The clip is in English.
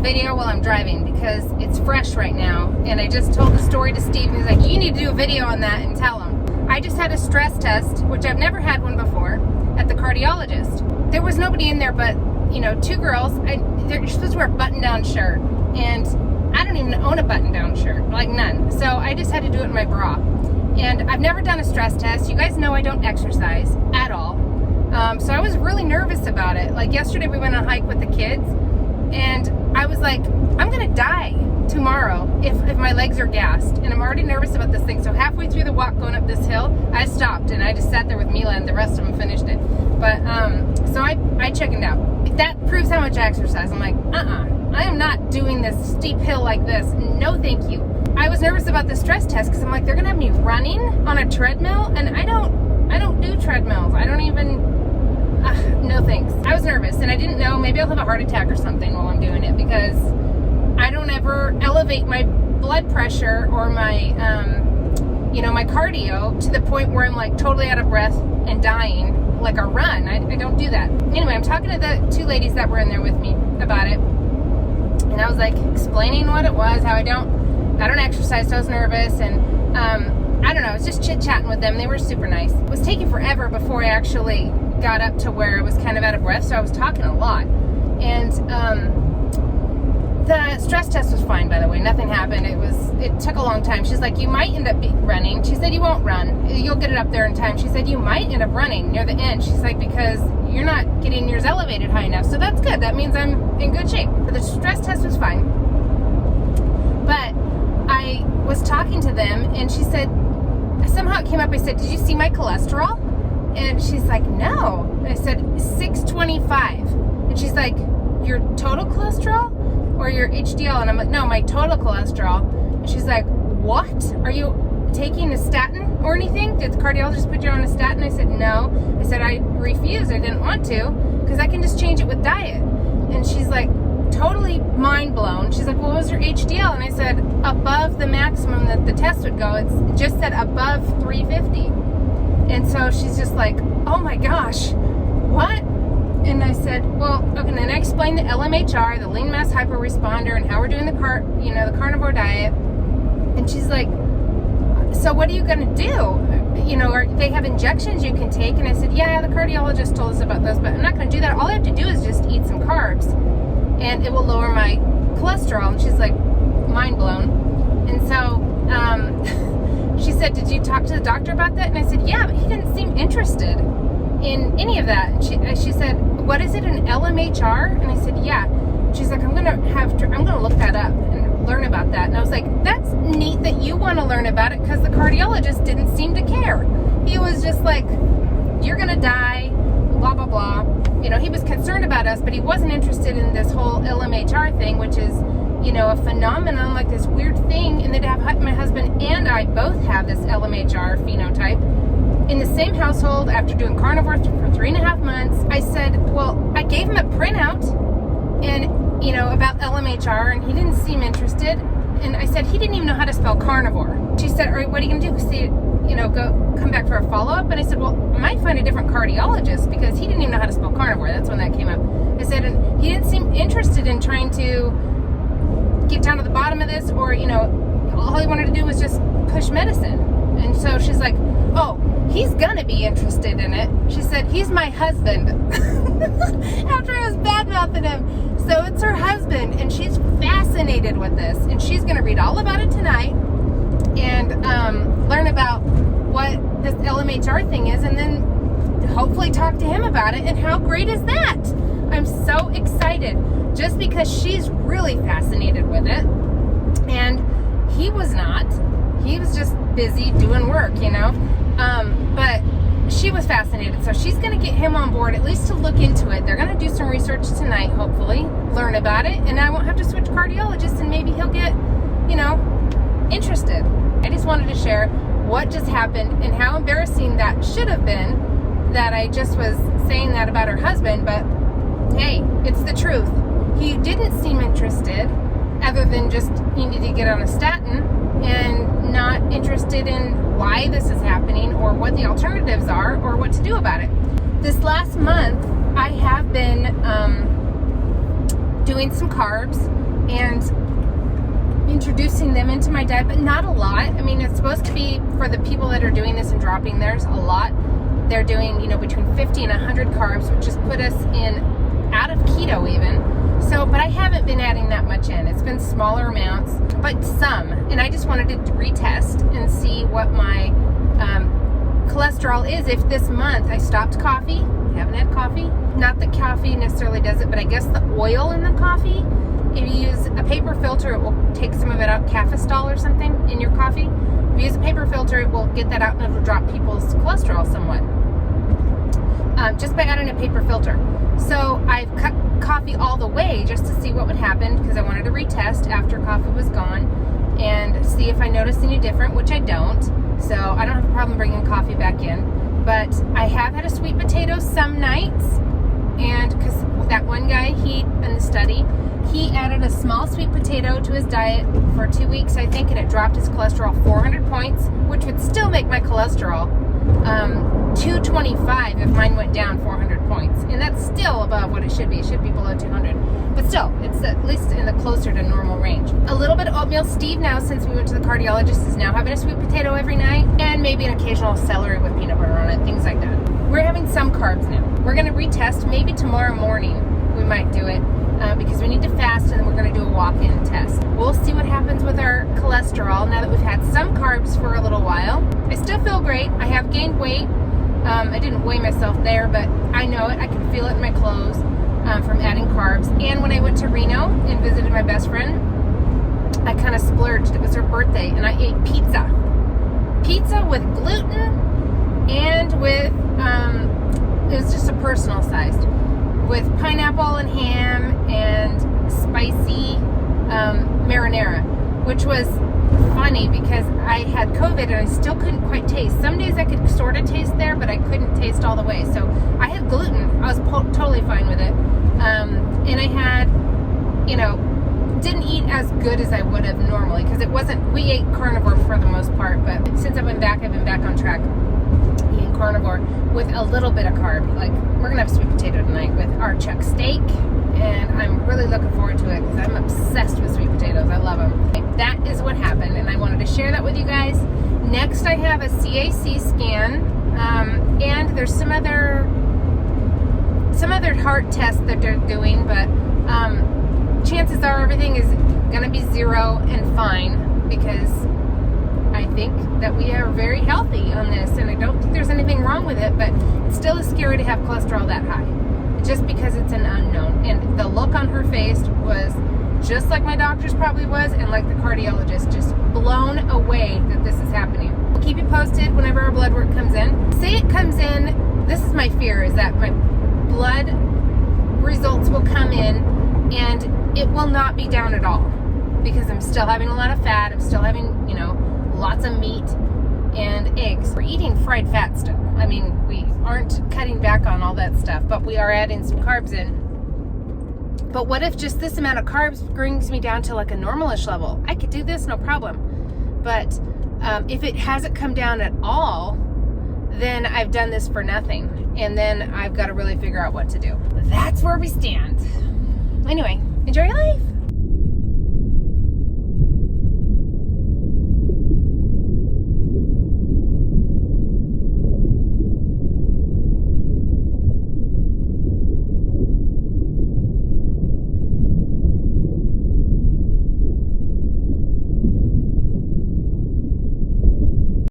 video while I'm driving because it's fresh right now. And I just told the story to Steve, and he's like, you need to do a video on that and tell him. I just had a stress test, which I've never had one before, at the cardiologist. There was nobody in there but, two girls. You're supposed to wear a button-down shirt. And I don't even own a button-down shirt, like none. So I just had to do it in my bra. And I've never done a stress test. You guys know I don't exercise at all. So I was really nervous about it. Like yesterday we went on a hike with the kids, and I was like, I'm gonna die tomorrow if my legs are gassed, and I'm already nervous about this thing. So halfway through the walk going up this hill, I stopped and I just sat there with Mila, and the rest of them finished it. But so I chickened out. That proves how much I exercise. I'm like, I am not doing this steep hill like this. No, thank you. I was nervous about the stress test because I'm like, they're gonna have me running on a treadmill, and I don't do treadmills. I don't even. No thanks. I was nervous, and I didn't know. Maybe I'll have a heart attack or something while I'm doing it, because I don't ever elevate my blood pressure or my, my cardio to the point where I'm like totally out of breath and dying like a run. I don't do that. Anyway, I'm talking to the two ladies that were in there with me about it, and I was like explaining what it was, how I don't exercise, so I was nervous, and I don't know, I was just chit-chatting with them. They were super nice. It was taking forever before I actually got up to where I was kind of out of breath, so I was talking a lot. And the stress test was fine, by the way. Nothing happened. It took a long time. She's like, you might end up running. She said, you won't run. You'll get it up there in time. She said, you might end up running near the end. She's like, because you're not getting yours elevated high enough. So that's good. That means I'm in good shape. But the stress test was fine. But I was talking to them, and she said, somehow it came up, I said, did you see my cholesterol? And she's like, no. And I said, 625. And she's like, your total cholesterol or your HDL? And I'm like, no, my total cholesterol. And she's like, what? Are you taking a statin or anything? Did the cardiologist put you on a statin? I said, no. I said, I refused. I didn't want to, because I can just change it with diet. And she's like, totally mind blown. She's like, well, what was your HDL? And I said, above the maximum that the test would go. It's just said above 350. And so she's just like, oh my gosh, what? And I said, well, okay. And then I explained the LMHR, the lean mass hyperresponder, and how we're doing the carnivore diet. And she's like, so what are you gonna do? Or they have injections you can take. And I said, yeah, the cardiologist told us about those, but I'm not gonna do that. All I have to do is just eat some carbs, and it will lower my cholesterol. And she's like, mind blown. And so she said, did you talk to the doctor about that? And I said, yeah, but he didn't seem interested in any of that. And she said, what is it, an LMHR? And I said, yeah. She's like, I'm gonna look that up and learn about that. And I was like, that's neat that you want to learn about it, because the cardiologist didn't seem to care. He was just like, you're gonna die, blah blah blah. He was concerned about us, but he wasn't interested in this whole LMHR thing, which is a phenomenon, like this weird thing. And that my husband and I both have this LMHR phenotype in the same household after doing carnivore for 3.5 months. I said, well, I gave him a printout and about LMHR, and he didn't seem interested. And I said, he didn't even know how to spell carnivore. She said, all right, what are you gonna do? See, come back for a follow-up? And I said, well, I might find a different cardiologist, because he didn't even know how to spell carnivore. That's when that came up. I said, and he didn't seem interested in trying to get down to the bottom of this, or all he wanted to do was just push medicine. And so she's like, oh, he's gonna be interested in it. She said, he's my husband. After I was bad-mouthing him. So it's her husband, and she's fascinated with this, and she's gonna read all about it tonight and learn about what this LMHR thing is, and then hopefully talk to him about it. And how great is that? I'm so excited, just because she's really fascinated with it, and he was not. He was just busy doing work, but she was fascinated, so she's going to get him on board, at least to look into it. They're going to do some research tonight, hopefully learn about it, and I won't have to switch cardiologists, and maybe he'll get interested. I just wanted to share what just happened and how embarrassing that should have been, that I just was saying that about her husband. But hey, it's the truth. He didn't seem interested, other than just he needed to get on a statin, and not interested in why this is happening, or what the alternatives are, or what to do about it. This last month, I have been doing some carbs, and introducing them into my diet, but not a lot. I mean, it's supposed to be for the people that are doing this and dropping theirs a lot. They're doing, between 50 and 100 carbs, which just put us out of keto even. So, but I haven't been adding that much in. It's been smaller amounts, but some. And I just wanted to retest and see what my cholesterol is. If this month I stopped coffee, haven't had coffee. Not that coffee necessarily does it, but I guess the oil in the coffee, if you use a paper filter, it will take some of it out, cafestol or something in your coffee. If you use a paper filter, it will get that out and it will drop people's cholesterol somewhat. Just by adding a paper filter. So I've cut coffee all the way just to see what would happen, because I wanted to retest after coffee was gone and see if I noticed any different, which I don't. So I don't have a problem bringing coffee back in. But I have had a sweet potato some nights, and because that one guy, in the study, he added a small sweet potato to his diet for 2 weeks, I think, and it dropped his cholesterol 400 points, which would still make my cholesterol 225 if mine went down 400 points. And that's still above what it should be. It should be below 200. But still, it's at least in the closer to normal range. A little bit of oatmeal. Steve now, since we went to the cardiologist, is now having a sweet potato every night, and maybe an occasional celery with peanut butter on it, things like that. We're having some carbs now. We're going to retest. Maybe tomorrow morning we might do it. Because we need to fast, and then we're going to do a walk-in test. We'll see what happens with our cholesterol now that we've had some carbs for a little while. I still feel great. I have gained weight. I didn't weigh myself there, but I know it. I can feel it in my clothes from adding carbs. And when I went to Reno and visited my best friend, I kind of splurged. It was her birthday, and I ate pizza. Pizza with gluten and with, it was just a personal sized, with pineapple and ham and spicy marinara, which was funny because I had COVID and I still couldn't quite taste. Some days I could sort of taste there, but I couldn't taste all the way. So I had gluten. I was totally fine with it. And I had, didn't eat as good as I would have normally, because we ate carnivore for the most part, but since I've been back on track eating carnivore with a little bit of carb. Like, we're gonna have sweet potato tonight with our chuck steak, and I'm really looking forward to it because I'm obsessed with sweet potatoes. I love them. That is what happened, and I wanted to share that with you guys. Next, I have a CAC scan, and there's some other heart tests that they're doing, but chances are everything is gonna be 0 and fine, because I think that we are very healthy on this, and I don't think there's anything wrong with it, but it still is scary to have cholesterol that high, just because it's an unknown. And the look on her face was just like my doctor's probably was, and like the cardiologist, just blown away that this is happening. We'll keep you posted whenever our blood work comes in. Say it comes in, this is my fear, is that my blood results will come in and it will not be down at all, because I'm still having a lot of fat, I'm still having, lots of meat and eggs. We're eating fried fat still. I mean, we aren't cutting back on all that stuff, but we are adding some carbs in. But what if just this amount of carbs brings me down to like a normalish level? I could do this, no problem. But if it hasn't come down at all, then I've done this for nothing. And then I've got to really figure out what to do. That's where we stand. Anyway, enjoy your life.